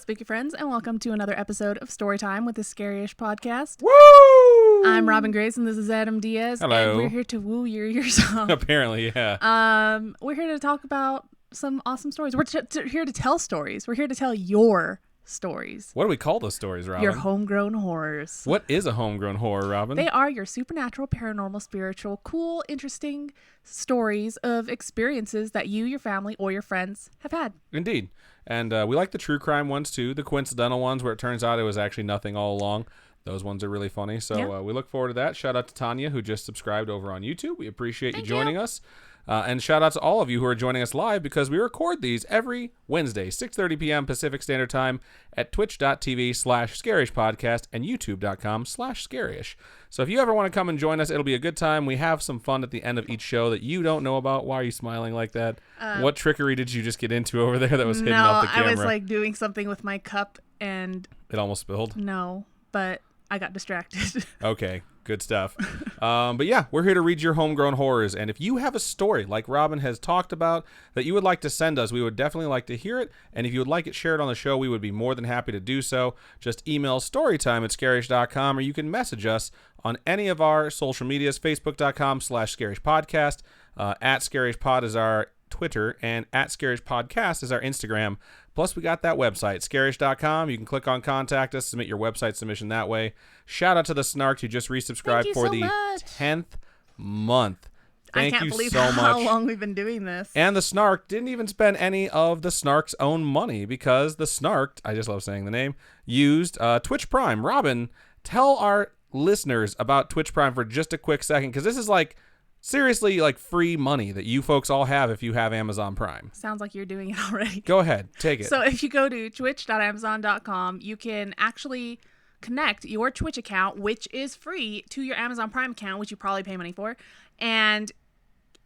spooky friends, and welcome to another episode of Storytime with the Scary-ish podcast. Woo! I'm Robin Grace, and this is Adam Diaz. Hello. And we're here to woo your ears off. Apparently, yeah. We're here to talk about some awesome stories. We're here to tell stories. We're here to tell your stories. What do we call those stories, Robin? Your homegrown horrors. What is a homegrown horror, Robin? They are your supernatural, paranormal, spiritual, cool, interesting stories of experiences that you, your family, or your friends have had. Indeed. And we like the true crime ones, too. The coincidental ones where it turns out it was actually nothing all along. Those ones are really funny. So we look forward to that. Shout out to Tanya, who just subscribed over on YouTube. We appreciate you joining us. And shout out to all of you who are joining us live because we record these every Wednesday, 6:30 p.m. Pacific Standard Time at twitch.tv/scarishpodcast and youtube.com/scarish. So if you ever want to come and join us, it'll be a good time. We have some fun at the end of each show that you don't know about. Why are you smiling like that? What trickery did you just get into over there that was hidden off the camera? I was like doing something with my cup and... It almost spilled? No, but I got distracted. Okay. Good stuff. But yeah, we're here to read your homegrown horrors. And if you have a story like Robin has talked about that you would like to send us, we would definitely like to hear it. And if you would like it shared on the show, we would be more than happy to do so. Just email storytime@scarish.com, or you can message us on any of our social medias, facebook.com/scarishpodcast. @scarishpod is our Twitter, and @scarishpodcast is our Instagram. Plus, we got that website, scarish.com. You can click on Contact Us, submit your website submission that way. Shout out to the Snark who just resubscribed for the 10th month. Thank you so much. I can't believe how long we've been doing this. And the Snark didn't even spend any of the Snark's own money because the Snark, I just love saying the name, used Twitch Prime. Robin, tell our listeners about Twitch Prime for just a quick second, because this is like seriously like free money that you folks all have if you have Amazon Prime. Sounds like you're doing it already. Go ahead. Take it. So if you go to twitch.amazon.com, you can actually connect your Twitch account, which is free, to your Amazon Prime account, which you probably pay money for. And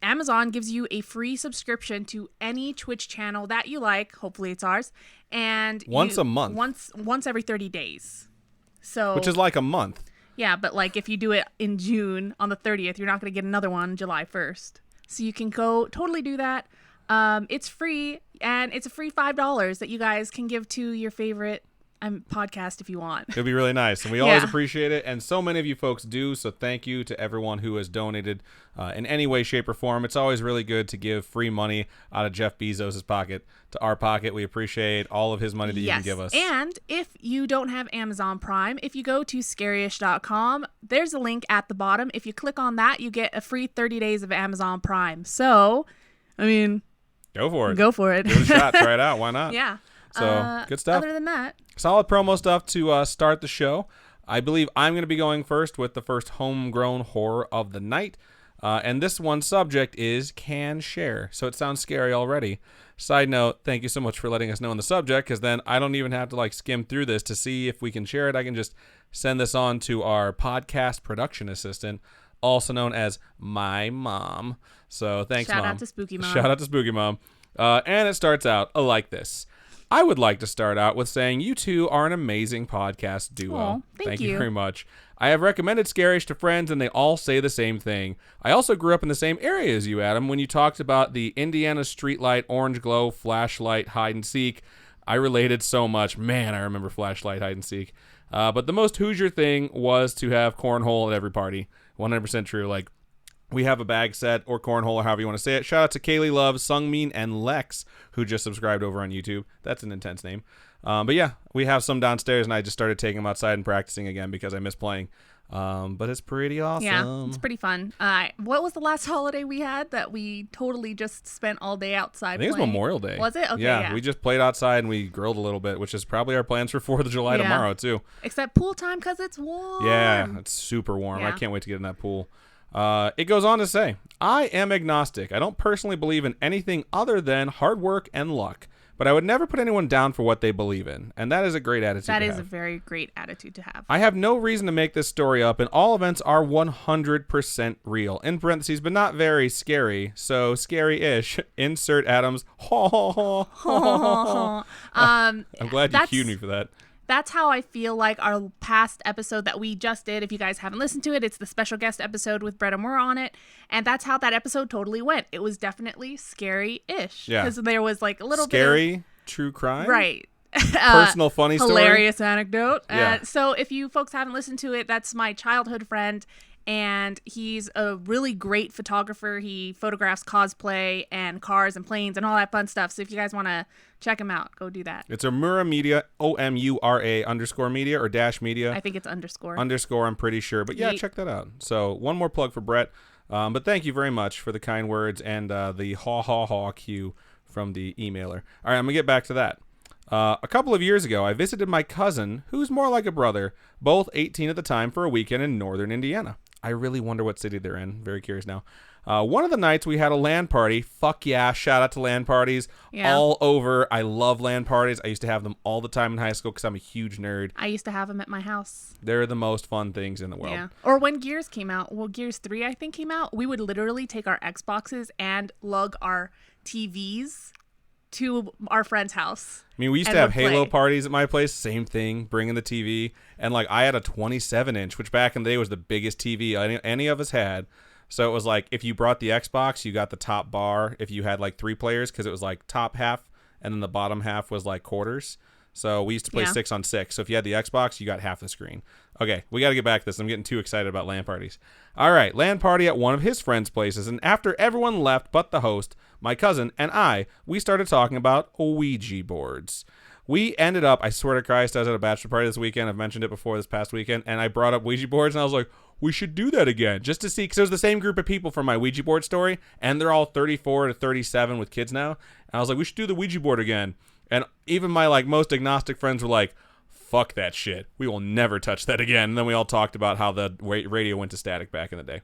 Amazon gives you a free subscription to any Twitch channel that you like. Hopefully it's ours. And once a month. Once every 30 days. So which is like a month. Yeah, but like if you do it in June on the 30th, you're not going to get another one July 1st. So you can go totally do that. It's free, and it's a free $5 that you guys can give to your favorite podcast if you want. It'll be really nice, and we always appreciate it, and so many of you folks do, so thank you to everyone who has donated in any way, shape, or form. It's always really good to give free money out of Jeff Bezos' pocket to our pocket. We appreciate all of his money that you can give us. And if you don't have Amazon Prime, if you go to scarish.com, there's a link at the bottom. If you click on that, you get a free 30 days of Amazon Prime. So, I mean... Go for it. Go for it. Give it a shot. Try it out. Why not? Yeah. So, good stuff. Other than that... Solid promo stuff to start the show. I believe I'm going to be going first with the first homegrown horror of the night. And this one's subject is can share. So it sounds scary already. Side note, thank you so much for letting us know on the subject, because then I don't even have to like skim through this to see if we can share it. I can just send this on to our podcast production assistant, also known as my mom. So thanks, Mom. Shout out to Spooky Mom. Shout out to Spooky Mom. And it starts out like this. I would like to start out with saying you two are an amazing podcast duo. Aw, thank you very much. I have recommended Scarish to friends, and they all say the same thing. I also grew up in the same area as you, Adam, when you talked about the Indiana streetlight, orange glow, flashlight, hide and seek. I related so much. Man, I remember flashlight, hide and seek. But the most Hoosier thing was to have cornhole at every party. 100% true. Like, we have a bag set or cornhole or however you want to say it. Shout out to Kaylee Love, Sungmin, and Lex, who just subscribed over on YouTube. That's an intense name. But yeah, we have some downstairs, and I just started taking them outside and practicing again because I miss playing. But it's pretty awesome. Yeah, it's pretty fun. What was the last holiday we had that we totally just spent all day outside I think playing? It's Memorial Day. Was it? Okay, yeah, we just played outside and we grilled a little bit, which is probably our plans for 4th of July tomorrow, too. Except pool time because it's warm. Yeah, it's super warm. Yeah. I can't wait to get in that pool. It goes on to say, I am agnostic. I don't personally believe in anything other than hard work and luck, but I would never put anyone down for what they believe in, and that is a great attitude to have. That is a very great attitude to have. I have no reason to make this story up, and all events are 100% real. In parentheses, but not very scary, so scary-ish. Insert Adam's I'm glad you cued me for that. That's how I feel like our past episode that we just did. If you guys haven't listened to it, it's the special guest episode with Brett and Moore on it. And that's how that episode totally went. It was definitely scary-ish. Yeah. Because there was like a little scary, true crime? Right. personal funny story. Hilarious anecdote. Yeah. So if you folks haven't listened to it, that's my childhood friend, and he's a really great photographer. He photographs cosplay and cars and planes and all that fun stuff. So if you guys want to check him out, go do that. It's Omura Media, OMURA _media or dash media. I think it's underscore. Underscore, I'm pretty sure. But yeah, check that out. So one more plug for Brett. But thank you very much for the kind words and the ha cue from the emailer. All right, I'm going to get back to that. A couple of years ago, I visited my cousin, who's more like a brother, both 18 at the time, for a weekend in northern Indiana. I really wonder what city they're in. Very curious now. One of the nights we had a LAN party. Fuck yeah, shout out to LAN parties all over. I love LAN parties. I used to have them all the time in high school because I'm a huge nerd. I used to have them at my house. They're the most fun things in the world. Yeah. Or when Gears came out, well, Gears 3 I think came out, we would literally take our Xboxes and lug our TVs to our friend's house. I mean, we used to have Halo parties at my place. Same thing, bringing the TV. And like I had a 27-inch, which back in the day was the biggest TV any of us had. So it was like if you brought the Xbox, you got the top bar if you had like 3 players because it was like top half and then the bottom half was like quarters. So we used to play 6-on-6. So if you had the Xbox, you got half the screen. Okay, we got to get back to this. I'm getting too excited about LAN parties. All right, LAN party at one of his friends' places. And after everyone left but the host, my cousin, and we started talking about Ouija boards. We ended up, I swear to Christ, I was at a bachelor party this weekend. I've mentioned it before this past weekend. And I brought up Ouija boards and I was like, we should do that again. Just to see, because it was the same group of people from my Ouija board story. And they're all 34 to 37 with kids now. And I was like, we should do the Ouija board again. And even my like most agnostic friends were like, fuck that shit. We will never touch that again. And then we all talked about how the radio went to static back in the day.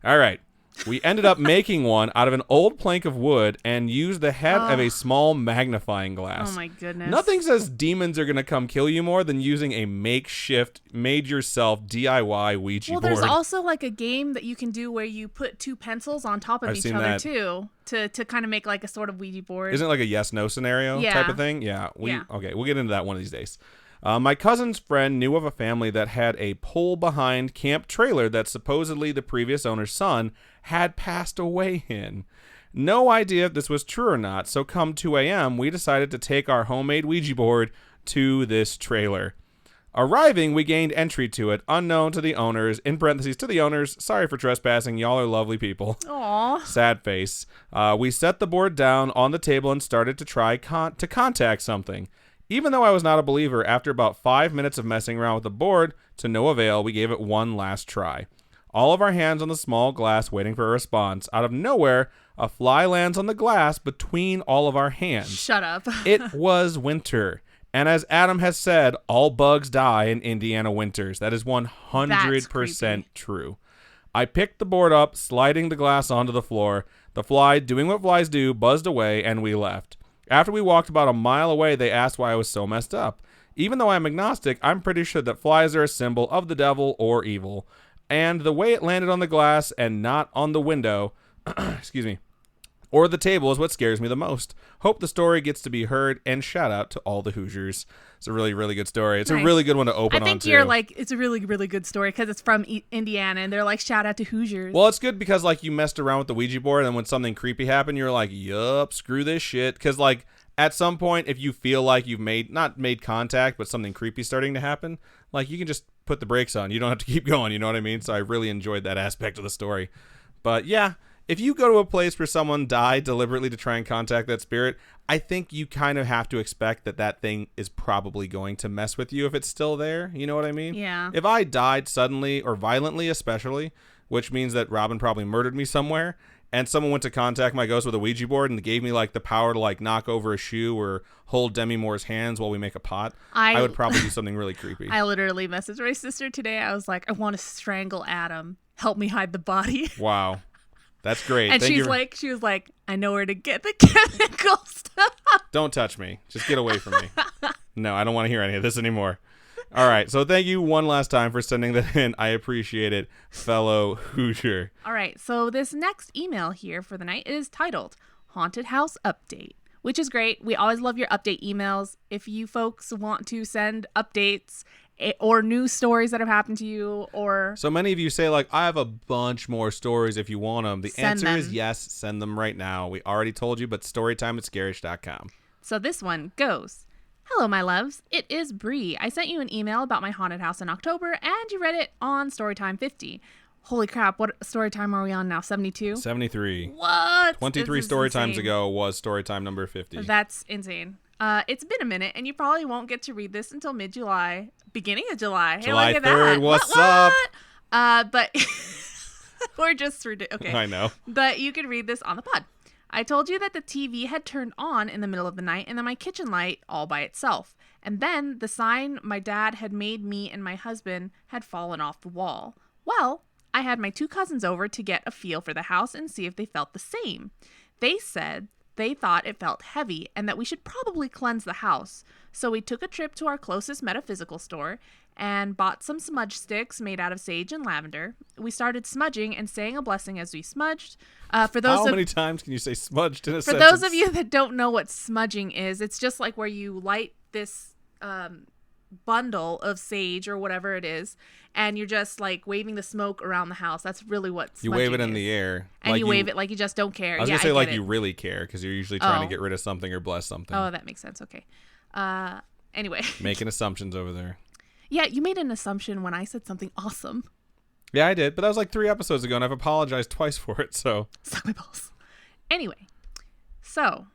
All right. We ended up making one out of an old plank of wood and used the head of a small magnifying glass. Oh my goodness. Nothing says demons are going to come kill you more than using a makeshift, made-yourself DIY Ouija board. Well, there's also like a game that you can do where you put 2 pencils on top of each other too to kind of make like a sort of Ouija board. Isn't it like a yes-no scenario type of thing? Yeah. Okay, we'll get into that one of these days. My cousin's friend knew of a family that had a pull-behind camp trailer that supposedly the previous owner's son had passed away in. No idea if this was true or not, so come 2 a.m., we decided to take our homemade Ouija board to this trailer. Arriving, we gained entry to it, unknown to the owners, in parentheses, to the owners, sorry for trespassing, y'all are lovely people. Aww. Sad face. We set the board down on the table and started to try to contact something. Even though I was not a believer, after about 5 minutes of messing around with the board, to no avail, we gave it one last try. All of our hands on the small glass waiting for a response. Out of nowhere, a fly lands on the glass between all of our hands. Shut up. It was winter. And as Adam has said, all bugs die in Indiana winters. That is 100% true. I picked the board up, sliding the glass onto the floor. The fly, doing what flies do, buzzed away, and we left. After we walked about a mile away, they asked why I was so messed up. Even though I'm agnostic, I'm pretty sure that flies are a symbol of the devil or evil. And the way it landed on the glass and not on the window, excuse me, or the table is what scares me the most. Hope the story gets to be heard, and shout out to all the Hoosiers. It's a really, really good story. It's a really good one to open on, I think you're like, it's a really, really good story because it's from Indiana, and they're like, shout out to Hoosiers. Well, it's good because like you messed around with the Ouija board, and when something creepy happened, you're like, yup, screw this shit. Because like at some point, if you feel like you've not made contact, but something creepy starting to happen, like you can just put the brakes on. You don't have to keep going. You know what I mean? So I really enjoyed that aspect of the story. But yeah, if you go to a place where someone died deliberately to try and contact that spirit, I think you kind of have to expect that that thing is probably going to mess with you if it's still there. You know what I mean? Yeah. If I died suddenly or violently, especially, which means that Robin probably murdered me somewhere, and someone went to contact my ghost with a Ouija board and gave me like the power to like knock over a shoe or hold Demi Moore's hands while we make a pot, I would probably do something really creepy. I literally messaged my sister today. I was like, I want to strangle Adam. Help me hide the body. Wow. That's great. And she was like, I know where to get the chemicals. Don't touch me. Just get away from me. No, I don't want to hear any of this anymore. All right. So thank you one last time for sending that in. I appreciate it, fellow Hoosier. All right. So this next email here for the night is titled Haunted House Update, which is great. We always love your update emails. If you folks want to send updates or news stories that have happened to you, or so many of you say like, I have a bunch more stories if you want them. The answer is yes, send them right now. We already told you, but storytime@scarish.com. So this one goes, Hello, my loves. It is Bree. I sent you an email about my haunted house in October, and you read it on Storytime 50. Holy crap, what story time are we on now? 72? 73. What? 23 story times ago was story time number 50. That's insane. It's been a minute, and you probably won't get to read this until mid-July. Beginning of July. Hey, July look at 3rd, that. what's up? But we're just okay. I know. But you can read this on the pod. I told you that the TV had turned on in the middle of the night and then my kitchen light all by itself. And then the sign my dad had made me and my husband had fallen off the wall. Well, I had my 2 cousins over to get a feel for the house and see if they felt the same. They said they thought it felt heavy and that we should probably cleanse the house. So we took a trip to our closest metaphysical store and bought some smudge sticks made out of sage and lavender. We started smudging and saying a blessing as we smudged. How many times can you say smudged in a sentence? For those of you that don't know what smudging is, it's just like where you light this bundle of sage or whatever it is, and you're just like waving the smoke around the house. That's really what smudging is. You wave it in the air. And like you wave it like you just don't care. I was going to say like you really care because you're usually trying to get rid of something or bless something. Oh, that makes sense. Okay. Anyway. Making assumptions over there. Yeah, you made an assumption when I said something awesome. Yeah, I did, but that was like 3 episodes ago, and I've apologized twice for it, so. Suck my balls. Anyway, so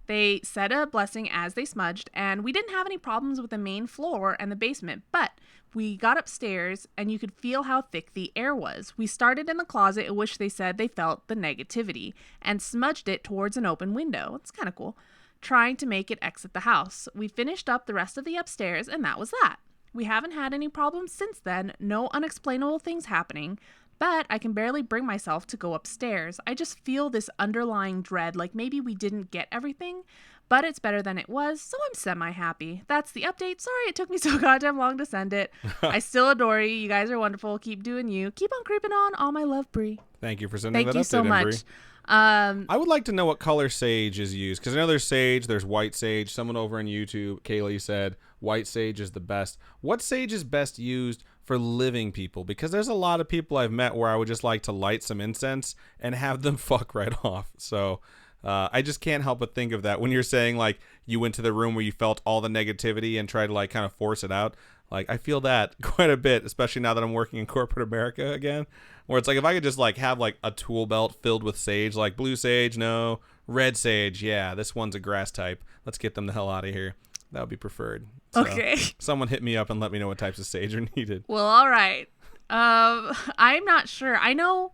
they said a blessing as they smudged, and we didn't have any problems with the main floor and the basement, but we got upstairs, and you could feel how thick the air was. We started in the closet in which they said they felt the negativity, and smudged it towards an open window. It's kind of cool. Trying to make it exit the house. We finished up the rest of the upstairs, and that was that. We haven't had any problems since then, no unexplainable things happening, but I can barely bring myself to go upstairs. I just feel this underlying dread, like maybe we didn't get everything, but it's better than it was, so I'm semi-happy. That's the update. Sorry it took me so goddamn long to send it. I still adore you. You guys are wonderful. Keep doing you. Keep on creeping on. All my love, Bree. Thank you for sending that update. Thank you so much. Bree. I would like to know what color sage is used, because I know there's sage, there's white sage. Someone over on YouTube, Kaylee, said white sage is the best. What sage is best used for living people? Because there's a lot of people I've met where I would just like to light some incense and have them fuck right off. So I just can't help but think of that when you're saying like you went to the room where you felt all the negativity and tried to like kind of force it out. Like I feel that quite a bit, especially now that I'm working in corporate America again, where it's like if I could just like have like a tool belt filled with sage, like blue sage, no, red sage, yeah, this one's a grass type. Let's get them the hell out of here. That would be preferred. So, okay. Someone hit me up and let me know what types of sage are needed. Well, all right. I'm not sure. I know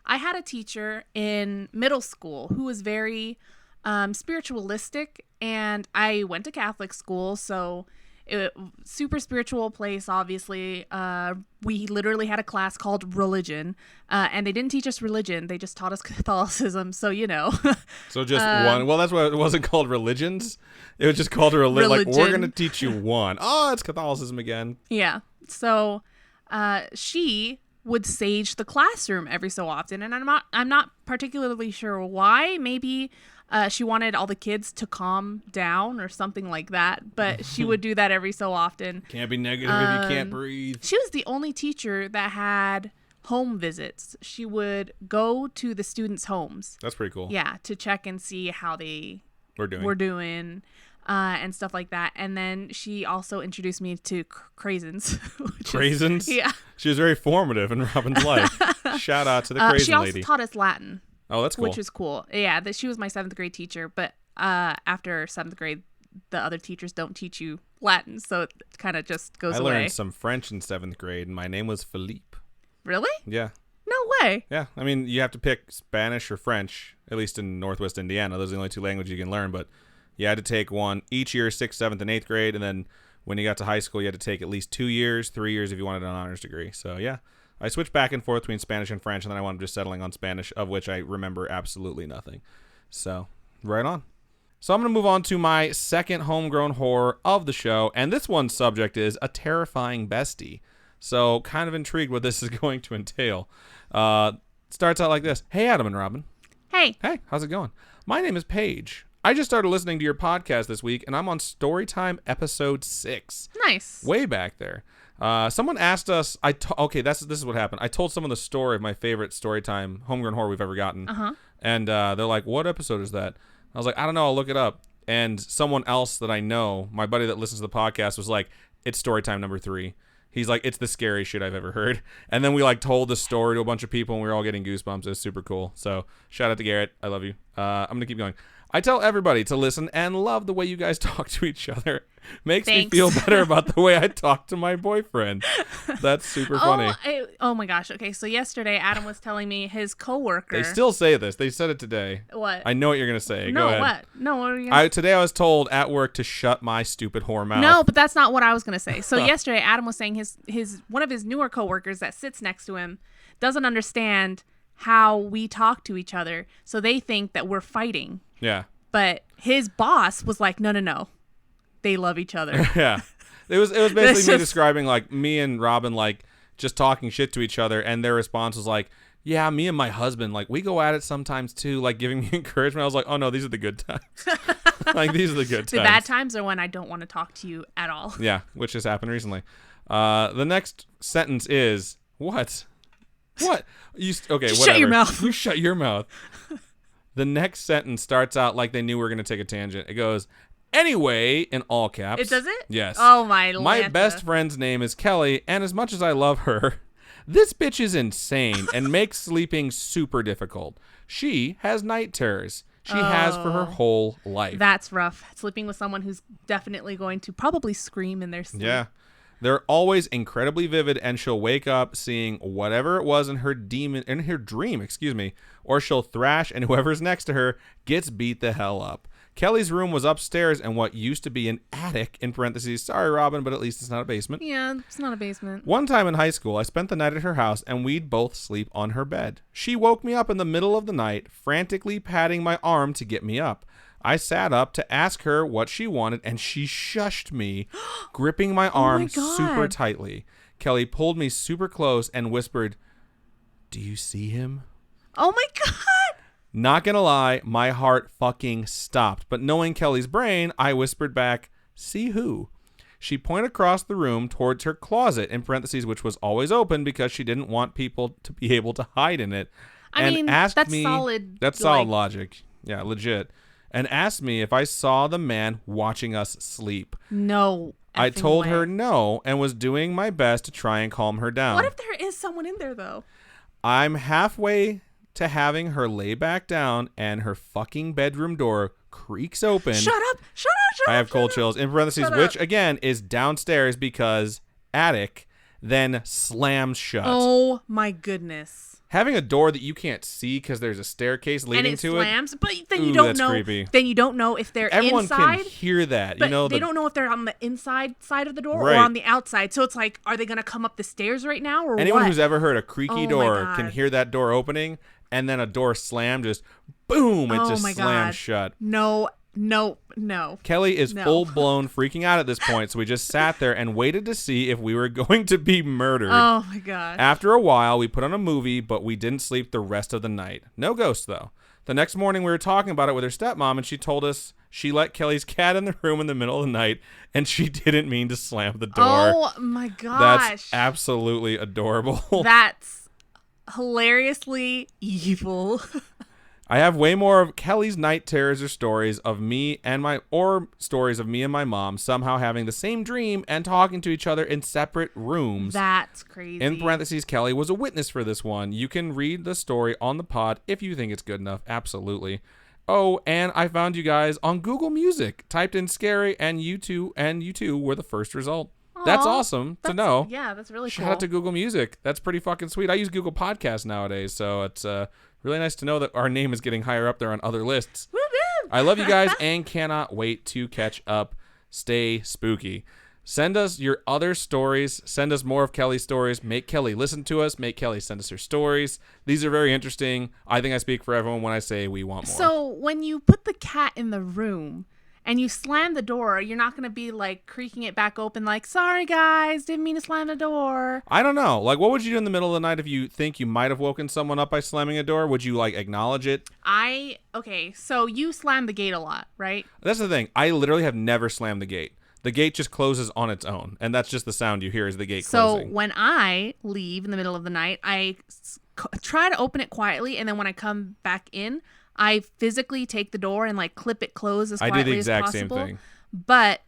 I had a teacher in middle school who was very spiritualistic, and I went to Catholic school, so super spiritual place, obviously. We literally had a class called religion, and they didn't teach us religion. They just taught us Catholicism, so you know. So just one. Well, that's why it wasn't called religions. It was just called a religion. Like, we're going to teach you one. Oh, it's Catholicism again. Yeah. So she would sage the classroom every so often, and I'm not particularly sure why. Maybe she wanted all the kids to calm down or something like that, but she would do that every so often. Can't be negative if you can't breathe. She was the only teacher that had home visits. She would go to the students' homes. That's pretty cool. Yeah, to check and see how they were doing and stuff like that. And then she also introduced me to craisins. Craisins? Yeah. She was very formative in Robin's life. Shout out to the craisin lady. She also taught us Latin. Oh, that's cool. Which is cool. Yeah, she was my 7th grade teacher, but after 7th grade, the other teachers don't teach you Latin, so it kind of just goes away. I learned some French in 7th grade, and my name was Philippe. Really? Yeah. No way. Yeah, I mean, you have to pick Spanish or French, at least in Northwest Indiana. Those are the only 2 languages you can learn, but you had to take one each year, 6th, 7th, and 8th grade, and then when you got to high school, you had to take at least 2 years, 3 years if you wanted an honors degree. So, yeah. I switched back and forth between Spanish and French, and then I wound up just settling on Spanish, of which I remember absolutely nothing. So, right on. So I'm going to move on to my second homegrown horror of the show, and this one's subject is a terrifying bestie. So, kind of intrigued what this is going to entail. Starts out like this. Hey, Adam and Robin. Hey. Hey, how's it going? My name is Paige. I just started listening to your podcast this week, and I'm on Storytime episode 6. Nice. Way back there. Someone asked us. This is what happened. I told someone the story of my favorite Storytime homegrown horror we've ever gotten, and they're like, "What episode is that?" I was like, "I don't know. I'll look it up." and someone else that I know, my buddy that listens to the podcast, was like, it's Storytime number 3. He's like, it's the scariest shit I've ever heard. And then we like told the story to a bunch of people, and we were all getting goosebumps. It was super cool. So shout out to Garrett. I love you. I'm going to keep going. I tell everybody to listen and love the way you guys talk to each other. Makes me feel better about the way I talk to my boyfriend. That's super funny. Oh my gosh. Okay, so yesterday Adam was telling me his coworker. They still say this. They said it today. What? I know what you're going to say. No, Go ahead. what? No, what are you going to say? Today I was told at work to shut my stupid whore mouth. No, but that's not what I was going to say. So yesterday Adam was saying his one of his newer coworkers that sits next to him doesn't understand how we talk to each other. So they think that we're fighting. Yeah. But his boss was like, no. They love each other. Yeah. It was basically me describing like me and Robin like just talking shit to each other, and their response was like, yeah, me and my husband, like we go at it sometimes too, like giving me encouragement. I was like, oh no, these are the good times. Like these are the good times. The bad times are when I don't want to talk to you at all. Yeah, which has happened recently. The next sentence is what? Okay, Just whatever. shut your mouth. You shut your mouth. The next sentence starts out like they knew we were going to take a tangent. It goes, anyway, in all caps. It does it? Yes. Oh, my My Lanta. best friend's name is Kelly, and as much as I love her, this bitch is insane and makes sleeping super difficult. She has night terrors. She has for her whole life. That's rough. Sleeping with someone who's definitely going to probably scream in their sleep. Yeah. They're always incredibly vivid, and she'll wake up seeing whatever it was in her dream, or she'll thrash, and whoever's next to her gets beat the hell up. Kelly's room was upstairs in what used to be an attic, in parentheses. Sorry, Robin, but at least it's not a basement. Yeah, it's not a basement. One time in high school, I spent the night at her house, and we'd both sleep on her bed. She woke me up in the middle of the night, frantically patting my arm to get me up. I sat up to ask her what she wanted, and she shushed me, gripping my arm super tightly. Kelly pulled me super close and whispered, "Do you see him?" Oh my God! Not gonna lie, my heart fucking stopped. But knowing Kelly's brain, I whispered back, "See who?" She pointed across the room towards her closet, in parentheses, which was always open because she didn't want people to be able to hide in it. I mean, that's solid. That's solid logic. Yeah, legit. And asked me if I saw the man watching us sleep. No. I told her no and was doing my best to try and calm her down. What if there is someone in there, though? I'm halfway to having her lay back down and her fucking bedroom door creaks open. Shut up. I have cold chills. In parentheses, which again is downstairs because attic, then slams shut. Oh my goodness. Having a door that you can't see because there's a staircase leading to slams, it. But then you don't know. Creepy. Then you don't know if they're Everyone inside. can hear that. But they don't know if they're on the inside side of the door Right. or on the outside. So it's like, are they going to come up the stairs right now or Anyone what? who's ever heard a creaky Oh my door God. can hear that door opening, and then a door slam, just boom, it Oh just my slams God. shut. No. Kelly is full-blown freaking out at this point, so we just sat there and waited to see if we were going to be murdered. Oh my God. After a while, we put on a movie, but we didn't sleep the rest of the night. No ghosts, though. The next morning, we were talking about it with her stepmom, and she told us she let Kelly's cat in the room in the middle of the night, and she didn't mean to slam the door. Oh my gosh. That's absolutely adorable. That's hilariously evil. I have way more of Kelly's night terrors or stories of me and my mom somehow having the same dream and talking to each other in separate rooms. That's crazy. In parentheses, Kelly was a witness for this one. You can read the story on the pod if you think it's good enough. Absolutely. Oh, and I found you guys on Google Music. Typed in scary, and you two were the first result. Aww, that's awesome to know. Yeah, that's really cool. Shout out to Google Music. That's pretty fucking sweet. I use Google Podcasts nowadays, so it's really nice to know that our name is getting higher up there on other lists. Woo-hoo! I love you guys and cannot wait to catch up. Stay spooky. Send us your other stories. Send us more of Kelly's stories. Make Kelly listen to us. Make Kelly send us her stories. These are very interesting. I think I speak for everyone when I say we want more. So when you put the cat in the room and you slam the door, you're not going to be like creaking it back open like, sorry guys, didn't mean to slam the door. I don't know. Like, what would you do in the middle of the night if you think you might have woken someone up by slamming a door? Would you like acknowledge it? Okay, so you slam the gate a lot, right? That's the thing. I literally have never slammed the gate. The gate just closes on its own, and that's just the sound you hear is the gate closing. So when I leave in the middle of the night, I try to open it quietly, and then when I come back in, I physically take the door and like clip it closed as I quietly do the exact as possible. same thing. But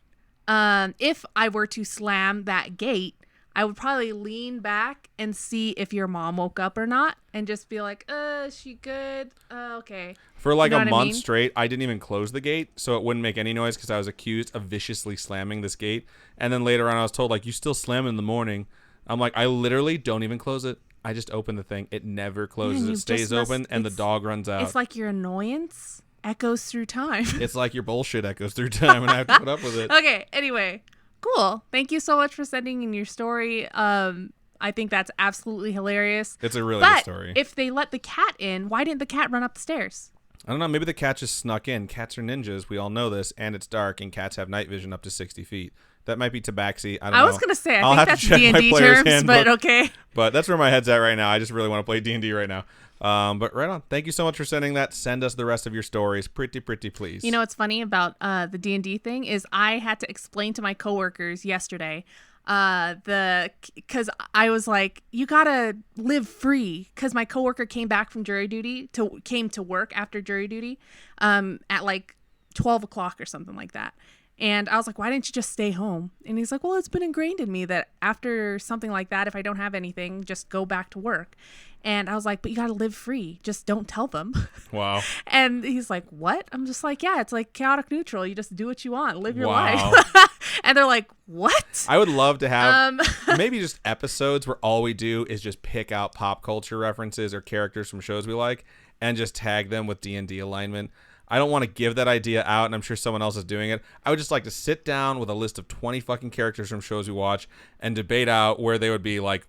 if I were to slam that gate, I would probably lean back and see if your mom woke up or not and just be like, is she good? Okay. For like You know a what I month mean? straight, I didn't even close the gate, so it wouldn't make any noise because I was accused of viciously slamming this gate. And then later on, I was told, like, you still slam in the morning. I'm like, I literally don't even close it. I just open the thing. It never closes. Man, It you stays just must- open, and the it's- dog runs out. It's like your annoyance echoes through time. It's like your bullshit echoes through time, and I have to put up with it. Okay, anyway, cool. Thank you so much for sending in your story. I think that's absolutely hilarious. It's a really good But story. if they let the cat in, why didn't the cat run up the stairs? I don't know. Maybe the cat just snuck in. Cats are ninjas. We all know this, and it's dark, and cats have night vision up to 60 feet. That might be tabaxi. I don't know. I was going to say, I'll I have think to that's check my D&D player's terms, handbook. but okay. But that's where my head's at right now. I just really want to play D&D right now. But right on. Thank you so much for sending that. Send us the rest of your stories. Pretty please. You know what's funny about the D&D thing is I had to explain to my coworkers yesterday because I was like, you gotta live free, because my coworker came back from jury duty came to work after jury duty at like 12 o'clock or something like that. And I was like, why didn't you just stay home? And he's like, well, it's been ingrained in me that after something like that, if I don't have anything, just go back to work. And I was like, but you got to live free. Just don't tell them. Wow. And he's like, what? I'm just like, yeah, it's like chaotic neutral. You just do what you want. Live your Wow. life. And they're like, what? I would love to have maybe just episodes where all we do is just pick out pop culture references or characters from shows we like and just tag them with D&D alignment. I don't want to give that idea out, and I'm sure someone else is doing it. I would just like to sit down with a list of 20 fucking characters from shows we watch and debate out where they would be. Like,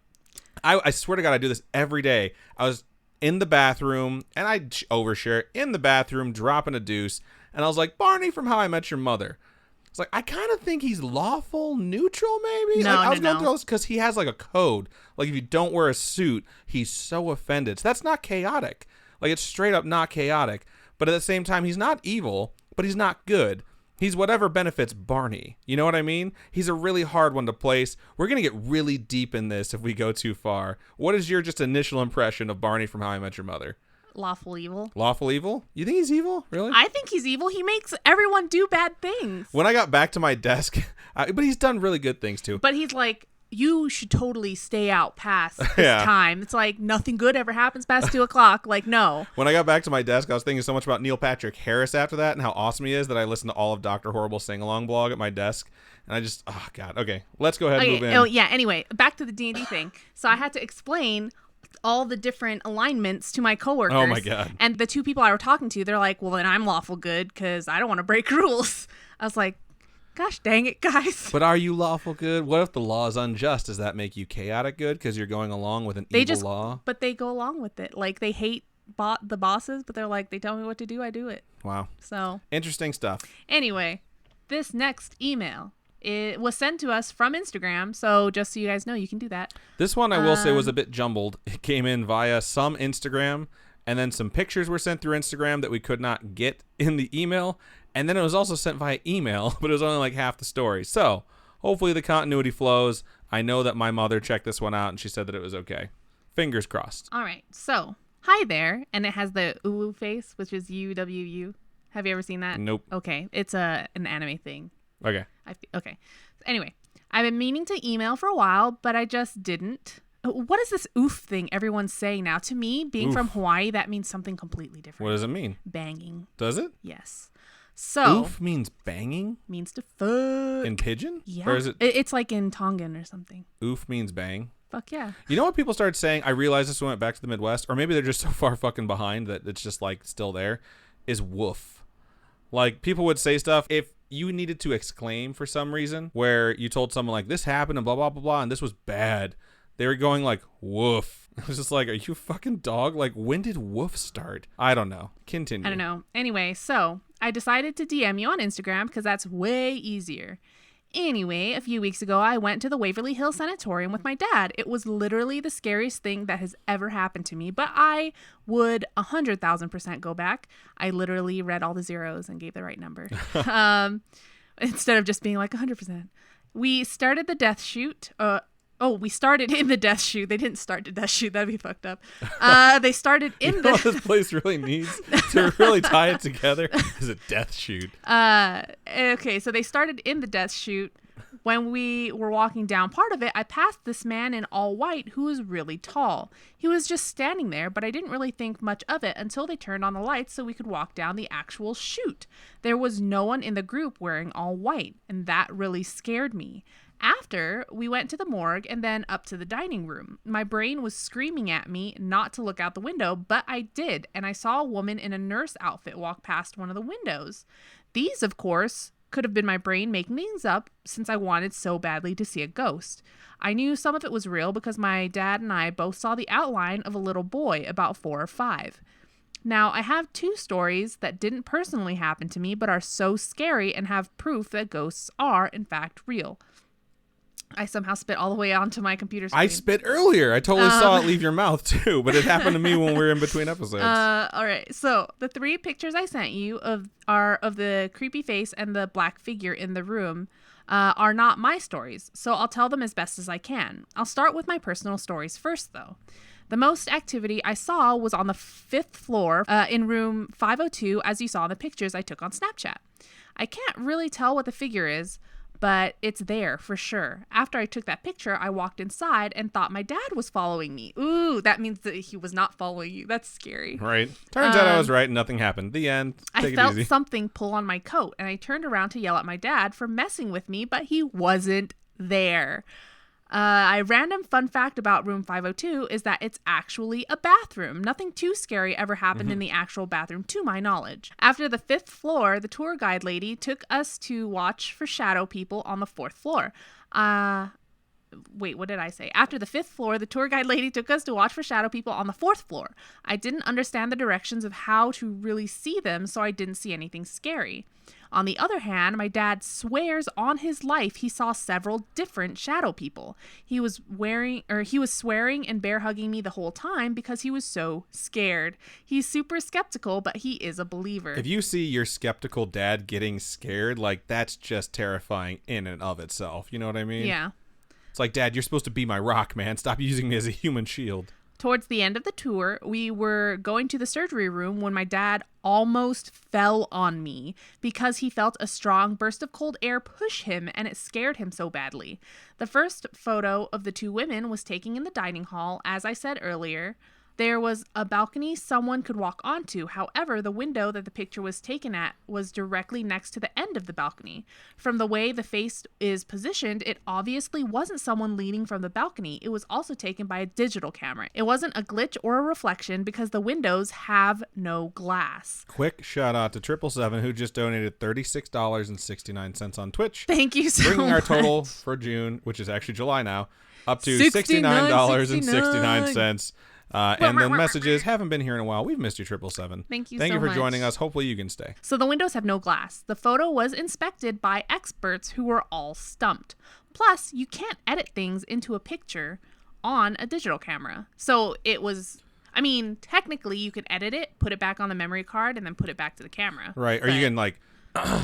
I swear to God, I do this every day. I was in the bathroom, and I overshare, in the bathroom, dropping a deuce, and I was like, Barney from How I Met Your Mother. It's like, I kind of think he's lawful neutral, maybe? No, like, I was no, going through this because he has like a code. Like, if you don't wear a suit, he's so offended. So that's not chaotic. Like, it's straight up not chaotic. But at the same time, he's not evil, but he's not good. He's whatever benefits Barney. You know what I mean? He's a really hard one to place. We're going to get really deep in this if we go too far. What is your just initial impression of Barney from How I Met Your Mother? Lawful evil. Lawful evil? You think he's evil? Really? I think he's evil. He makes everyone do bad things. When I got back to my desk, but he's done really good things too. But he's like, you should totally stay out past this Yeah. time. It's like nothing good ever happens past 2 o'clock. Like, no. When I got back to my desk, I was thinking so much about Neil Patrick Harris after that and how awesome he is that I listened to all of Dr. Horrible's sing-along blog at my desk. And I just, oh, God. Okay, let's go ahead and move in. Oh, yeah. Anyway, back to the D&D thing. So I had to explain all the different alignments to my coworkers. Oh, my God. And the two people I were talking to, they're like, well, then I'm lawful good because I don't want to break rules. I was like, gosh dang it, guys. But are you lawful good? What if the law is unjust? Does that make you chaotic good because you're going along with an evil law? But they go along with it. Like, they hate the bosses, but they're like, they tell me what to do, I do it. Wow. So Interesting stuff. anyway, this next email, it was sent to us from Instagram. So just so you guys know, you can do that. This one I will say was a bit jumbled. It came in via some Instagram, and then some pictures were sent through Instagram that we could not get in the email. And then it was also sent via email, but it was only like half the story. So hopefully the continuity flows. I know that my mother checked this one out and she said that it was okay. Fingers crossed. All right. So, hi there. And it has the uwu face, which is UWU. Have you ever seen that? Nope. Okay. It's an anime thing. Okay. Okay. Anyway, I've been meaning to email for a while, but I just didn't. What is this oof thing everyone's saying now? To me, being Oof. from Hawaii, that means something completely different. What does it mean? Banging. Does it? Yes. So, Oof means banging means to fuck. in Pidgin? Yeah. Or is it It's like in Tongan or something. oof means bang? Fuck yeah. You know what people started saying? I realized this when I went back to the Midwest, or maybe they're just so far fucking behind that it's just like still there, is woof. Like, people would say stuff if you needed to exclaim for some reason, where you told someone like this happened and blah blah blah blah and this was bad. They were going like woof. I was just like, are you a fucking dog? Like, when did woof start? I don't know. Continue. I don't know. Anyway, so I decided to DM you on Instagram because that's way easier. Anyway, a few weeks ago, I went to the Waverly Hills Sanatorium with my dad. It was literally the scariest thing that has ever happened to me, but I would 100,000% go back. I literally read all the zeros and gave the right number. Instead of just being like 100%. We started the death chute. we started in the death chute. They didn't start the death chute. That'd be fucked up. They started in you know what this place really needs to really tie it together is a death chute. Okay, so they started in the death chute. When we were walking down part of it, I passed this man in all white who was really tall. He was just standing there, but I didn't really think much of it until they turned on the lights so we could walk down the actual chute. There was no one in the group wearing all white, and that really scared me. After, we went to the morgue and then up to the dining room. My brain was screaming at me not to look out the window, but I did, and I saw a woman in a nurse outfit walk past one of the windows. These, of course, could have been my brain making things up since I wanted so badly to see a ghost. I knew some of it was real because my dad and I both saw the outline of a little boy about 4 or 5. Now, I have 2 stories that didn't personally happen to me but are so scary and have proof that ghosts are, in fact, real. I somehow spit all the way onto my computer screen. I spit earlier. I totally saw it leave your mouth too, but it happened to me when we were in between episodes. All right. So the 3 pictures I sent you are of the creepy face and the black figure in the room are not my stories. So I'll tell them as best as I can. I'll start with my personal stories first, though. The most activity I saw was on the 5th floor in room 502, as you saw in the pictures I took on Snapchat. I can't really tell what the figure is, but it's there for sure. After I took that picture, I walked inside and thought my dad was following me. Ooh, that means that he was not following you. That's scary. Right. Turns out I was right and nothing happened. The end. I felt something pull on my coat, and I turned around to yell at my dad for messing with me, but he wasn't there. A random fun fact about room 502 is that it's actually a bathroom. Nothing too scary ever happened in the actual bathroom, to my knowledge. After the 5th floor, the tour guide lady took us to watch for shadow people on the 4th floor. Wait, what did I say? After the 5th floor, the tour guide lady took us to watch for shadow people on the 4th floor. I didn't understand the directions of how to really see them, so I didn't see anything scary. On the other hand, my dad swears on his life he saw several different shadow people. He was swearing and bear hugging me the whole time because he was so scared. He's super skeptical, but he is a believer. If you see your skeptical dad getting scared, like, that's just terrifying in and of itself. You know what I mean? Yeah. It's like, Dad, you're supposed to be my rock, man. Stop using me as a human shield. Towards the end of the tour, we were going to the surgery room when my dad almost fell on me because he felt a strong burst of cold air push him and it scared him so badly. The first photo of the 2 women was taken in the dining hall, as I said earlier. There was a balcony someone could walk onto. However, the window that the picture was taken at was directly next to the end of the balcony. From the way the face is positioned, it obviously wasn't someone leaning from the balcony. It was also taken by a digital camera. It wasn't a glitch or a reflection because the windows have no glass. Quick shout out to 777 who just donated $36.69 on Twitch. Thank you so much. Bringing our total for June, which is actually July now, up to $69.69. And the messages haven't been here in a while. We've missed you, 777. Thank you so much. Thank you for joining us. Hopefully you can stay. So the windows have no glass. The photo was inspected by experts who were all stumped. Plus, you can't edit things into a picture on a digital camera. So it was, I mean, technically you could edit it, put it back on the memory card, and then put it back to the camera. Right. Or you can like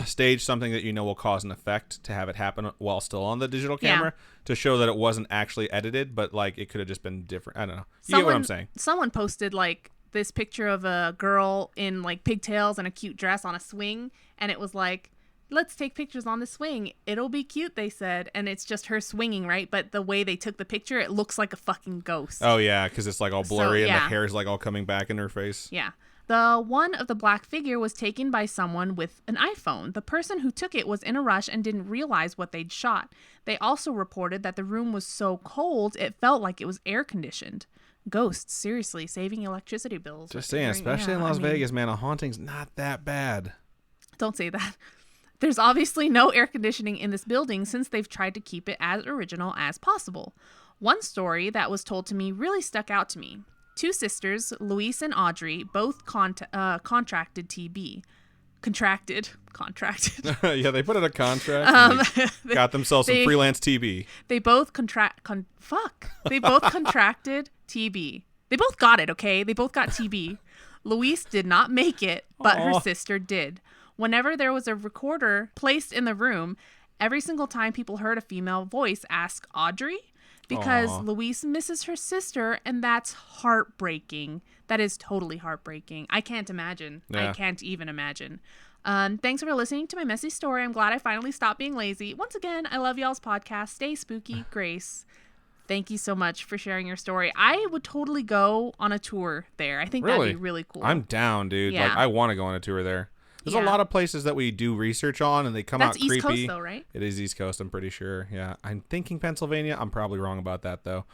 stage something that you know will cause an effect to have it happen while still on the digital camera to show that it wasn't actually edited, but like it could have just been different. I don't know. You get what I'm saying? Someone posted like this picture of a girl in like pigtails and a cute dress on a swing, and it was like, let's take pictures on the swing. It'll be cute, they said, and it's just her swinging, right? But the way they took the picture, it looks like a fucking ghost. Oh yeah, because it's like all blurry and the hair is like all coming back in her face. Yeah. The one of the black figure was taken by someone with an iPhone. The person who took it was in a rush and didn't realize what they'd shot. They also reported that the room was so cold, it felt like it was air conditioned. Ghosts, seriously, saving electricity bills. Just saying, especially in Las Vegas, man, a haunting's not that bad. Don't say that. There's obviously no air conditioning in this building since they've tried to keep it as original as possible. One story that was told to me really stuck out to me. 2 sisters, Louise and Audrey, both contracted TB. Contracted. Yeah, they put in a contract. Got themselves some freelance TB. They both They both contracted TB. They both got it, okay? They both got TB. Louise did not make it, but her sister did. Whenever there was a recorder placed in the room, every single time people heard a female voice ask, Audrey? because Aw. Louise misses her sister, and that's heartbreaking. That is totally heartbreaking. I can't imagine. Yeah. I can't even imagine. Thanks for listening to my messy story. I'm glad I finally stopped being lazy. Once again, I love y'all's podcast. Stay spooky, Grace. Thank you so much for sharing your story. I would totally go on a tour there. I think that'd be really cool. I'm down, dude. Yeah. Like, I want to go on a tour there. There's a lot of places that we do research on, and they come out creepy. That's East Coast, though, right? It is East Coast, I'm pretty sure. Yeah. I'm thinking Pennsylvania. I'm probably wrong about that, though.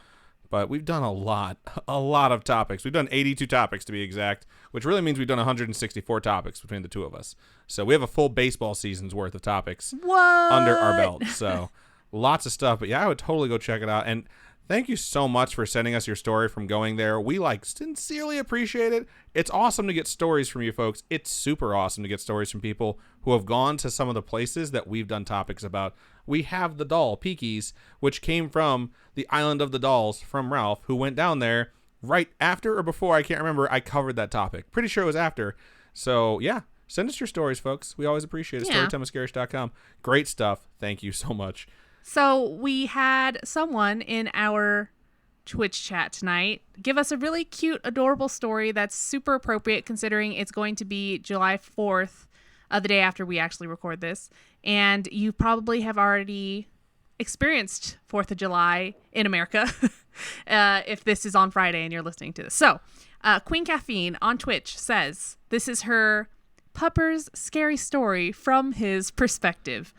But we've done a lot of topics. We've done 82 topics, to be exact, which really means we've done 164 topics between the two of us. So we have a full baseball season's worth of topics under our belt. So lots of stuff. But yeah, I would totally go check it out. And thank you so much for sending us your story from going there. We sincerely appreciate it. It's awesome to get stories from you folks. It's super awesome to get stories from people who have gone to some of the places that we've done topics about. We have the doll, Peakies, which came from the Island of the Dolls from Ralph, who went down there right after or before, I can't remember, I covered that topic. Pretty sure it was after. So yeah, send us your stories, folks. We always appreciate it. Yeah. Storytimewithscarish.com. Great stuff. Thank you so much. So we had someone in our Twitch chat tonight give us a really cute, adorable story that's super appropriate considering it's going to be July 4th, the day after we actually record this. And you probably have already experienced 4th of July in America if this is on Friday and you're listening to this. So Queen Caffeine on Twitch says this is her pupper's scary story from his perspective.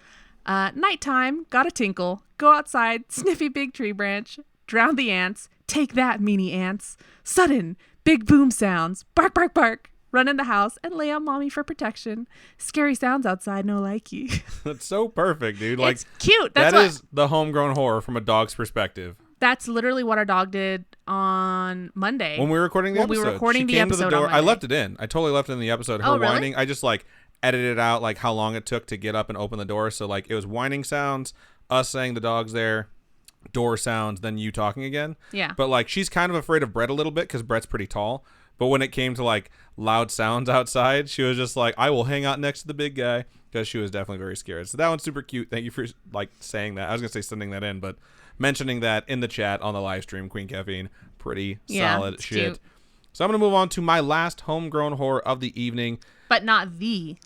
Nighttime, got a tinkle, go outside, sniffy big tree branch, drown the ants, take that, meanie ants. Sudden, big boom sounds, bark, bark, bark, run in the house and lay on mommy for protection. Scary sounds outside, no likey. That's so perfect, dude. Like, it's cute. That is the homegrown horror from a dog's perspective. That's literally what our dog did on Monday. When we were recording the episode. We were recording she the came episode to the door. on I Monday. left it in. I totally left it in the episode. Her really? whining. I just edited out how long it took to get up and open the door. So it was whining sounds, us saying the dog's there, door sounds, then you talking again. Yeah. But she's kind of afraid of Brett a little bit because Brett's pretty tall. But when it came to loud sounds outside, she was just I will hang out next to the big guy, because she was definitely very scared. So that one's super cute. Thank you for saying that. I was gonna say sending that in, but mentioning that in the chat on the live stream, Queen Caffeine, pretty solid shit. Cute. So I'm gonna move on to my last homegrown horror of the evening, But not the.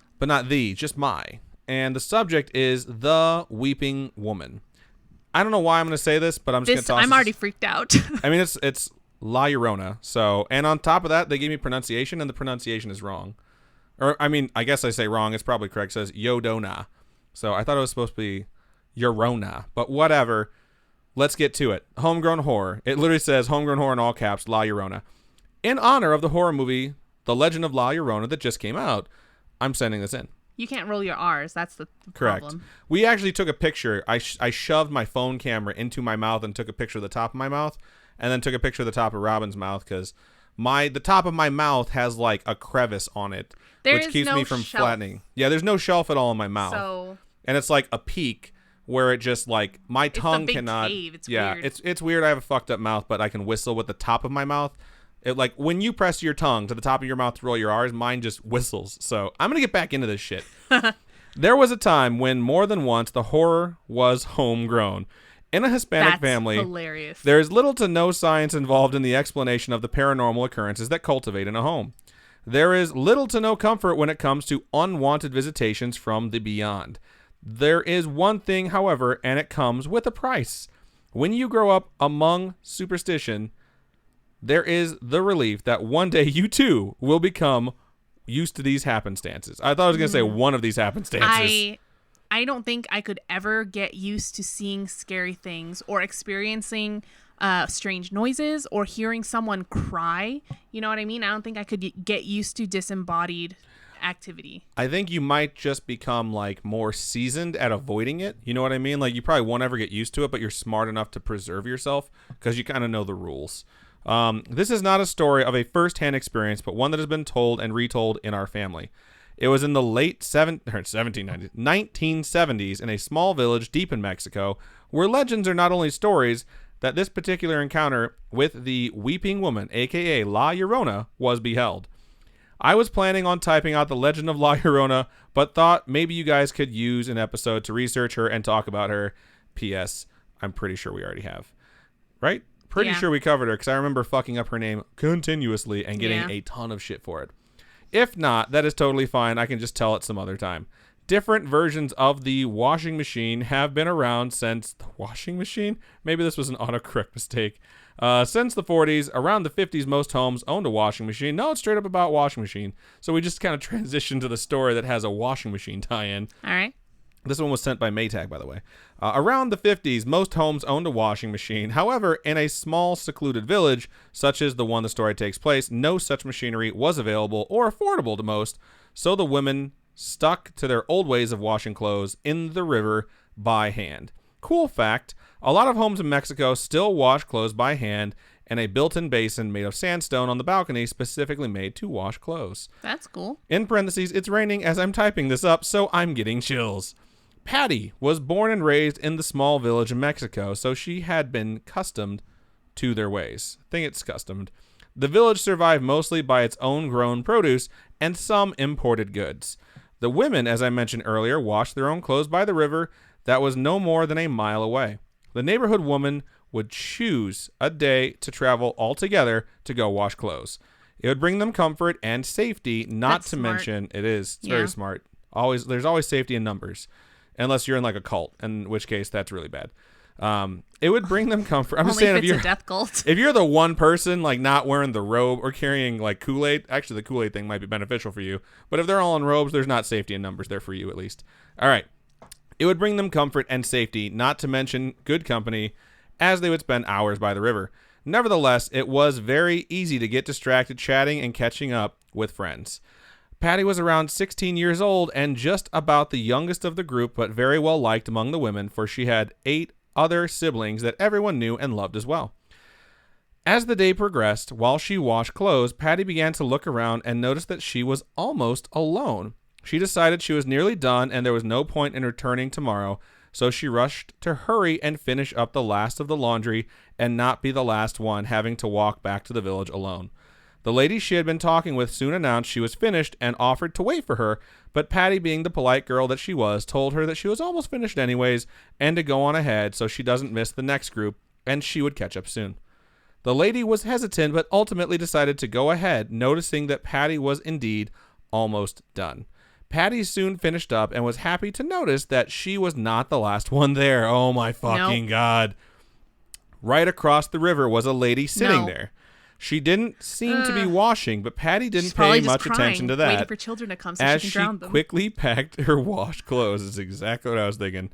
just my. And the subject is The Weeping Woman. I don't know why I'm gonna say this, but I'm just gonna toss I'm this. already freaked out. I mean, it's La Llorona. So, and on top of that, they gave me pronunciation, and the pronunciation is wrong. Or, I mean, I guess I say wrong. It's probably correct. It says Yodona. So I thought it was supposed to be Llorona. But whatever. Let's get to it. Homegrown horror. It literally says homegrown horror in all caps, La Llorona. In honor of the horror movie, The Legend of La Llorona, that just came out, I'm sending this in. You can't roll your R's. That's the Correct. problem. We actually took a picture. I shoved my phone camera into my mouth and took a picture of the top of my mouth, and then took a picture of the top of Robin's mouth, because the top of my mouth has a crevice on it, which keeps me from flattening. Yeah, there's no shelf at all in my mouth. So, and it's a peak where it just my tongue it's a big cannot. cave. It's yeah, weird. it's weird. I have a fucked up mouth, but I can whistle with the top of my mouth. It when you press your tongue to the top of your mouth to roll your R's, mine just whistles. So I'm gonna get back into this shit. There was a time when more than once the horror was homegrown. In a Hispanic family, hilarious. there is little to no science involved in the explanation of the paranormal occurrences that cultivate in a home. There is little to no comfort when it comes to unwanted visitations from the beyond. There is one thing, however, and it comes with a price. When you grow up among superstition, there is the relief that one day you too will become used to these happenstances. I thought I was going to say one of these happenstances. I don't think I could ever get used to seeing scary things or experiencing strange noises or hearing someone cry. You know what I mean? I don't think I could get used to disembodied activity. I think you might just become more seasoned at avoiding it. You know what I mean? You probably won't ever get used to it, but you're smart enough to preserve yourself because you kind of know the rules. This is not a story of a first-hand experience, but one that has been told and retold in our family. It was in the late 1970s in a small village deep in Mexico, where legends are not only stories, that this particular encounter with the Weeping Woman, aka La Llorona, was beheld. I was planning on typing out the legend of La Llorona, but thought maybe you guys could use an episode to research her and talk about her. P.S. I'm pretty sure we already have. right? Pretty Yeah. sure we covered her because I remember fucking up her name continuously and getting a ton of shit for it. If not, that is totally fine. I can just tell it some other time. Different versions of the washing machine have been around since the washing machine? Maybe this was an autocorrect mistake. Since the 40s, around the 50s, most homes owned a washing machine. No, it's straight up about washing machine. So we just kind of transitioned to the story that has a washing machine tie-in. All right. This one was sent by Maytag, by the way. Around the 50s, most homes owned a washing machine. However, in a small, secluded village, such as the one the story takes place, no such machinery was available or affordable to most, so the women stuck to their old ways of washing clothes in the river by hand. Cool fact, a lot of homes in Mexico still wash clothes by hand in a built-in basin made of sandstone on the balcony specifically made to wash clothes. That's cool. In parentheses, it's raining as I'm typing this up, so I'm getting chills. Patty was born and raised in the small village in Mexico, so she had been accustomed to their ways. I think it's customed. The village survived mostly by its own grown produce and some imported goods. The women, as I mentioned earlier, washed their own clothes by the river that was no more than a mile away. The neighborhood woman would choose a day to travel all together to go wash clothes. It would bring them comfort and safety, not That's to smart. mention, it's very smart. There's always safety in numbers. Unless you're in like a cult, in which case that's really bad. It would bring them comfort. I'm just Only saying if it's a death cult. if you're the one person like not wearing the robe or carrying like Kool-Aid, actually the Kool-Aid thing might be beneficial for you. But if they're all in robes, there's not safety in numbers there for you at least. All right. It would bring them comfort and safety, not to mention good company, as they would spend hours by the river. Nevertheless, it was very easy to get distracted chatting and catching up with friends. Patty was around 16 years old and just about the youngest of the group, but very well liked among the women, for she had 8 other siblings that everyone knew and loved as well. As the day progressed, while she washed clothes, Patty began to look around and noticed that she was almost alone. She decided she was nearly done and there was no point in returning tomorrow, so she rushed to hurry and finish up the last of the laundry and not be the last one having to walk back to the village alone. The lady she had been talking with soon announced she was finished and offered to wait for her, but Patty, being the polite girl that she was, told her that she was almost finished anyways and to go on ahead so she doesn't miss the next group and she would catch up soon. The lady was hesitant but ultimately decided to go ahead, noticing that Patty was indeed almost done. Patty soon finished up and was happy to notice that she was not the last one there. Oh my fucking God. Right across the river was a lady sitting there. She didn't seem to be washing, but Patty didn't pay much attention to that. Waiting for children to come so as she can drown them. Quickly packed her washed clothes. Is exactly what I was thinking.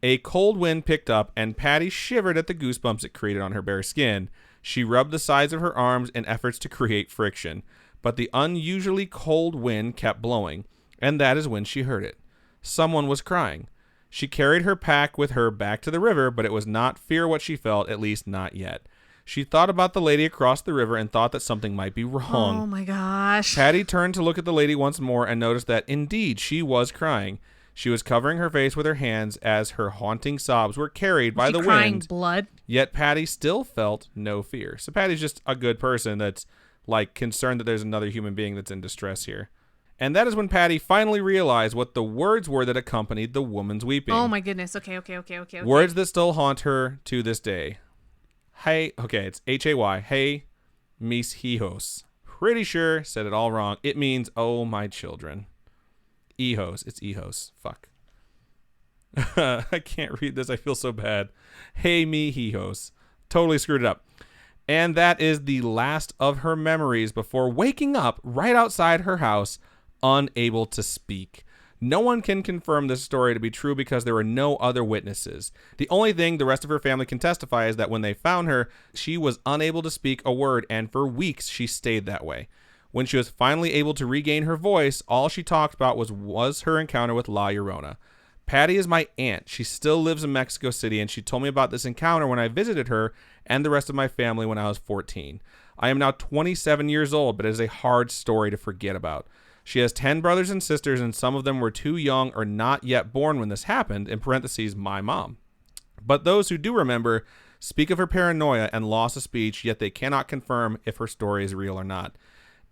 A cold wind picked up, and Patty shivered at the goosebumps it created on her bare skin. She rubbed the sides of her arms in efforts to create friction, but the unusually cold wind kept blowing, and that is when she heard it. Someone was crying. She carried her pack with her back to the river, but it was not fear what she felt, at least not yet. She thought about the lady across the river and thought that something might be wrong. Oh my gosh. Patty turned to look at the lady once more and noticed that indeed she was crying. She was covering her face with her hands as her haunting sobs were carried by the crying wind. Blood? Yet Patty still felt no fear. So Patty's just a good person that's like concerned that there's another human being that's in distress here. And that is when Patty finally realized what the words were that accompanied the woman's weeping. Oh my goodness. Okay. Words that still haunt her to this day. Hey, okay, it's Hay. Hey, mis hijos. Pretty sure said it all wrong. It means, oh, my children. Hijos. It's hijos. Fuck. I can't read this. I feel so bad. Hey, mi hijos. Totally screwed it up. And that is the last of her memories before waking up right outside her house, unable to speak. No one can confirm this story to be true because there were no other witnesses. The only thing the rest of her family can testify is that when they found her, she was unable to speak a word, and for weeks she stayed that way. When she was finally able to regain her voice, all she talked about was her encounter with La Llorona. Patty is my aunt. She still lives in Mexico City, and she told me about this encounter when I visited her and the rest of my family when I was 14. I am now 27 years old, but it is a hard story to forget about. She has 10 brothers and sisters, and some of them were too young or not yet born when this happened, in parentheses, my mom. But those who do remember speak of her paranoia and loss of speech, yet they cannot confirm if her story is real or not.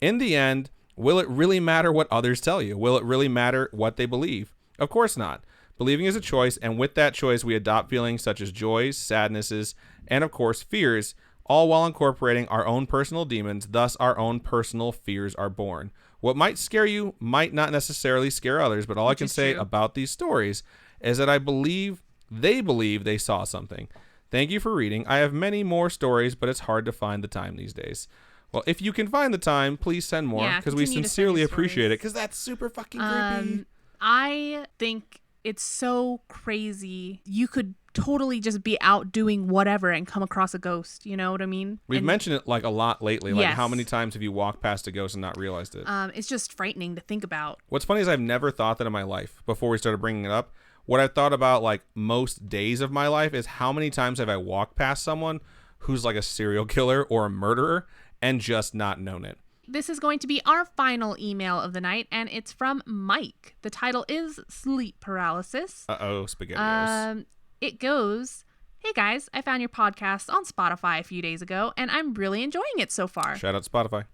In the end, will it really matter what others tell you? Will it really matter what they believe? Of course not. Believing is a choice, and with that choice, we adopt feelings such as joys, sadnesses, and of course fears, all while incorporating our own personal demons. Thus our own personal fears are born. What might scare you might not necessarily scare others, but all I can say about these stories is that I believe they saw something. Thank you for reading. I have many more stories, but it's hard to find the time these days. Well, if you can find the time, please send more, because we sincerely appreciate it, because that's super fucking creepy. I think it's so crazy. You could totally just be out doing whatever and come across a ghost. You know what I mean? We've mentioned it like a lot lately. Like, how many times have you walked past a ghost and not realized it? It's just frightening to think about. What's funny is I've never thought that in my life before we started bringing it up. What I've thought about like most days of my life is how many times have I walked past someone who's like a serial killer or a murderer and just not known it. This is going to be our final email of the night, and it's from Mike. The title is Sleep Paralysis. Uh-oh, SpaghettiOs. It goes, "Hey guys, I found your podcast on Spotify a few days ago, and I'm really enjoying it so far. Shout out Spotify.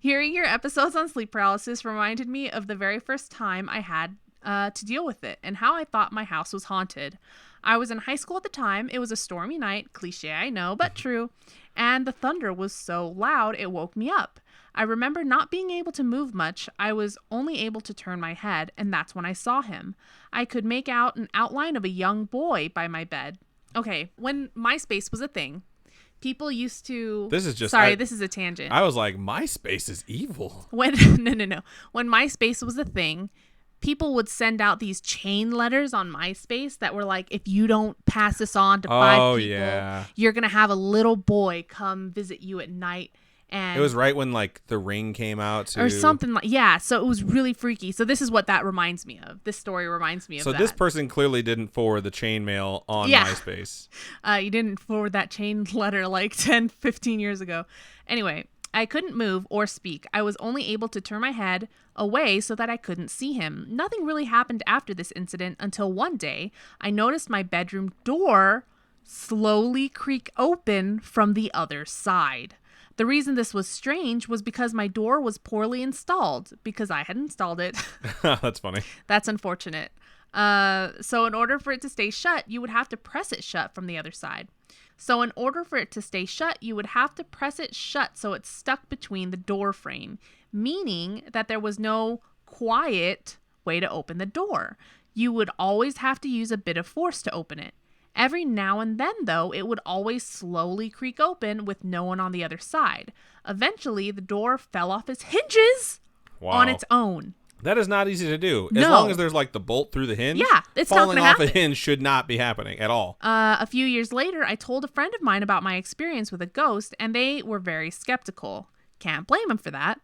Hearing your episodes on sleep paralysis reminded me of the very first time I had to deal with it and how I thought my house was haunted. I was in high school at the time. It was a stormy night, cliche I know, but true, and the thunder was so loud it woke me up. I remember not being able to move much. I was only able to turn my head, and that's when I saw him. I could make out an outline of a young boy by my bed." Okay, when MySpace was a thing, people used to... This is just... this is a tangent. I was like, MySpace is evil. When No. When MySpace was a thing, people would send out these chain letters on MySpace that were like, if you don't pass this on to 5 people, you're going to have a little boy come visit you at night. And it was right when like The Ring came out too. Or something like, yeah. So it was really freaky. So this is what that reminds me of. This story reminds me of that. So this person clearly didn't forward the chain mail on MySpace. You didn't forward that chain letter like 10, 15 years ago. Anyway, I couldn't move or speak. I was only able to turn my head away so that I couldn't see him. Nothing really happened after this incident until one day I noticed my bedroom door slowly creak open from the other side. The reason this was strange was because my door was poorly installed, because I had installed it. That's funny. That's unfortunate. So in order for it to stay shut, you would have to press it shut from the other side. So in order for it to stay shut, you would have to press it shut so it's stuck between the door frame, meaning that there was no quiet way to open the door. You would always have to use a bit of force to open it. Every now and then, though, it would always slowly creak open with no one on the other side. Eventually, the door fell off its hinges on its own. That is not easy to do. As long as there's like the bolt through the hinge, it's falling not off happen. a hinge should not be happening at all. A few years later, I told a friend of mine about my experience with a ghost, and they were very skeptical. Can't blame them for that.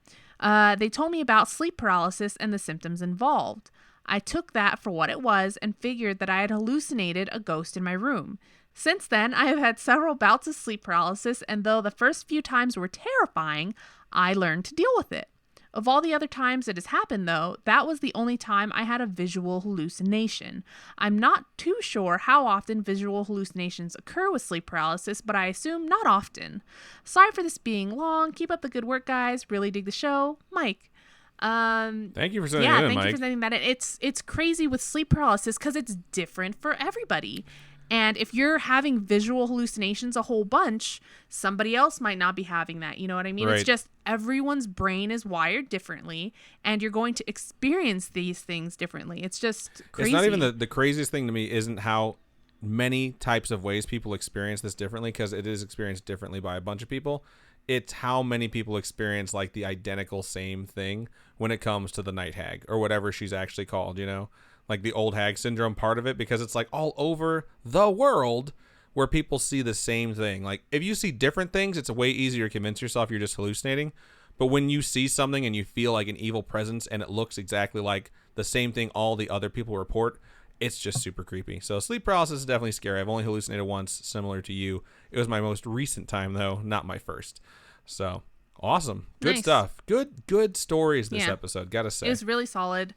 They told me about sleep paralysis and the symptoms involved. I took that for what it was and figured that I had hallucinated a ghost in my room. Since then, I have had several bouts of sleep paralysis, and though the first few times were terrifying, I learned to deal with it. Of all the other times it has happened, though, that was the only time I had a visual hallucination. I'm not too sure how often visual hallucinations occur with sleep paralysis, but I assume not often. Sorry for this being long. Keep up the good work, guys. Really dig the show. Mike. Thank you for sending that in, Mike. Thank you for sending that in. It's crazy with sleep paralysis because it's different for everybody. And if you're having visual hallucinations a whole bunch, somebody else might not be having that. You know what I mean? Right. It's just everyone's brain is wired differently, and you're going to experience these things differently. It's just crazy. It's not even the craziest thing to me isn't how many types of ways people experience this differently, because it is experienced differently by a bunch of people. It's how many people experience like the identical same thing when it comes to the night hag or whatever she's actually called, you know, like the old hag syndrome part of it, because it's like all over the world where people see the same thing. Like if you see different things, it's way easier to convince yourself you're just hallucinating. But when you see something and you feel like an evil presence and it looks exactly like the same thing all the other people report, it's just super creepy. So sleep paralysis is definitely scary. I've only hallucinated once, similar to you. It was my most recent time, though, not my first. So awesome. Good stuff. Good stories this episode, gotta say. It was really solid.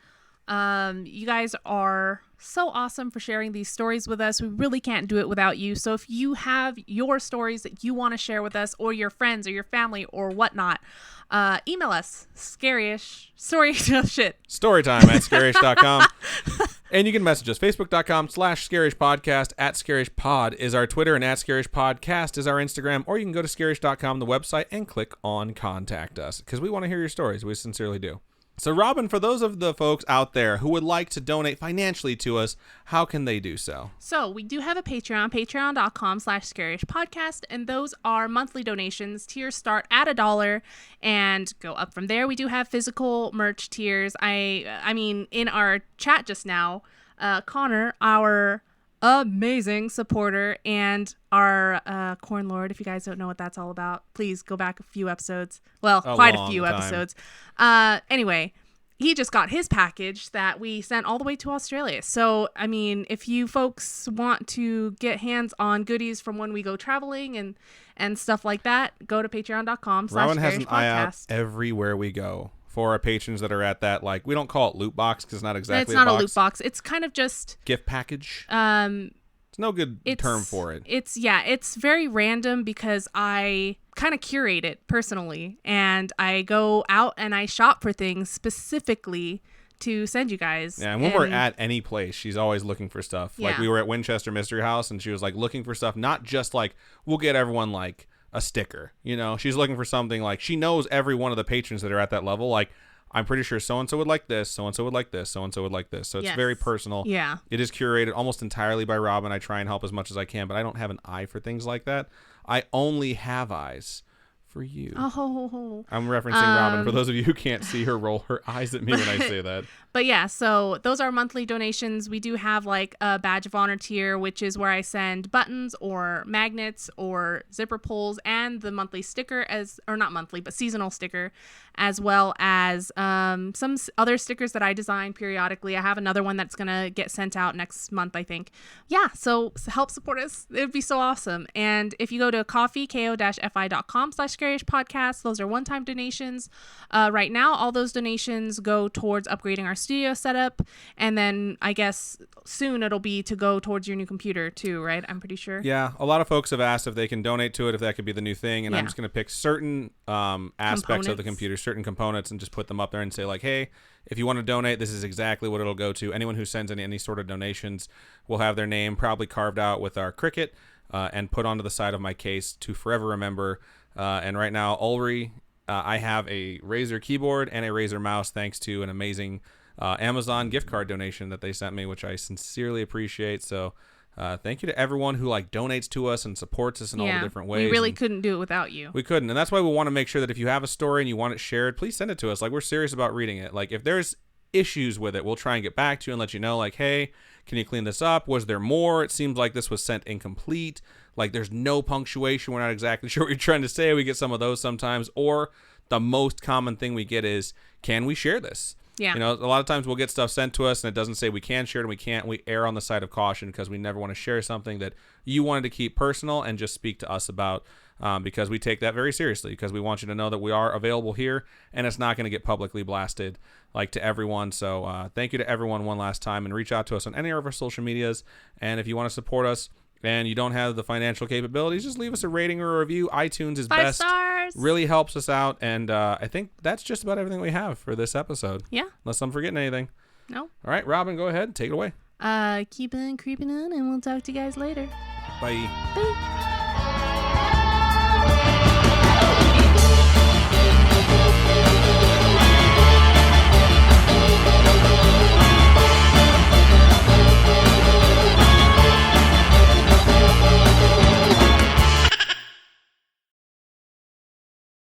You guys are so awesome for sharing these stories with us. We really can't do it without you. So if you have your stories that you want to share with us, or your friends or your family or whatnot, email us. Storyish. Storytime at scarish.com. And you can message us. Facebook.com/ScarishPodcast. @ScarishPod is our Twitter, and @ScarishPodcast is our Instagram. Or you can go to Scarish.com, the website, and click on Contact Us, because we want to hear your stories. We sincerely do. So, Robin, for those of the folks out there who would like to donate financially to us, how can they do so? So we do have a Patreon, patreon.com/ScarishPodcast, and those are monthly donations. Tiers start at $1 and go up from there. We do have physical merch tiers. I mean, in our chat just now, Connor, our amazing supporter and our corn lord, if you guys don't know what that's all about, please go back a few episodes. Well, quite a few episodes. Anyway, he just got his package that we sent all the way to Australia. So, I mean, if you folks want to get hands on goodies from when we go traveling and stuff like that, go to patreon.com/ScarishPodcast. Robin has an eye out everywhere we go for our patrons that are at that, like, we don't call it loot box because it's not exactly it's not a loot box. It's kind of just gift package. It's no good term for it. It's very random because I kind of curate it personally, and I go out and I shop for things specifically to send you guys. Yeah, and when we're at any place, she's always looking for stuff. Yeah. Like, we were at Winchester Mystery House, and she was like looking for stuff, not just like, we'll get everyone like a sticker, you know. She's looking for something, like, she knows every one of the patrons that are at that level. Like, I'm pretty sure so-and-so would like this, so-and-so would like this, so-and-so would like this. So it's very personal. Yeah. It is curated almost entirely by Robin. I try and help as much as I can, but I don't have an eye for things like that. I only have eyes for you. Oh. I'm referencing Robin. For those of you who can't see her roll her eyes at me when I say that. But yeah, so those are monthly donations. We do have like a badge of honor tier, which is where I send buttons or magnets or zipper pulls and the monthly sticker or not monthly, but seasonal sticker, as well as some other stickers that I design periodically. I have another one that's going to get sent out next month, I think. Yeah, so help support us. It would be so awesome. And if you go to ko-fi.com/ScarishPodcast, those are one-time donations. Right now, all those donations go towards upgrading our studio setup, and then I guess soon it'll be to go towards your new computer too, right? I'm pretty sure. Yeah, a lot of folks have asked if they can donate to it, if that could be the new thing, and I'm just going to pick certain aspects of the computer, certain components, and just put them up there and say, like, hey, if you want to donate, this is exactly what it'll go to. Anyone who sends any sort of donations will have their name probably carved out with our Cricut and put onto the side of my case to forever remember. And right now, Ulri, I have a Razer keyboard and a Razer mouse thanks to an amazing Amazon gift card donation that they sent me, which I sincerely appreciate. So thank you to everyone who like donates to us and supports us in all the different ways. We really couldn't do it without you. We couldn't. And that's why we want to make sure that if you have a story and you want it shared, please send it to us. Like, we're serious about reading it. Like, if there's issues with it, we'll try and get back to you and let you know, like, hey, can you clean this up? Was there more? It seems like this was sent incomplete. Like, there's no punctuation. We're not exactly sure what you're trying to say. We get some of those sometimes. Or the most common thing we get is, can we share this? Yeah. You know, a lot of times we'll get stuff sent to us and it doesn't say we can share it and we can't. We err on the side of caution because we never want to share something that you wanted to keep personal and just speak to us about, because we take that very seriously, because we want you to know that we are available here and it's not going to get publicly blasted like to everyone. So thank you to everyone one last time, and reach out to us on any of our social medias. And if you want to support us and you don't have the financial capabilities, just leave us a rating or a review. iTunes is 5 best. stars. Really helps us out. And I think that's just about everything we have for this episode. Yeah. Unless I'm forgetting anything. No. All right, Robin, go ahead. Take it away. Keep on creeping on, and we'll talk to you guys later. Bye. Bye.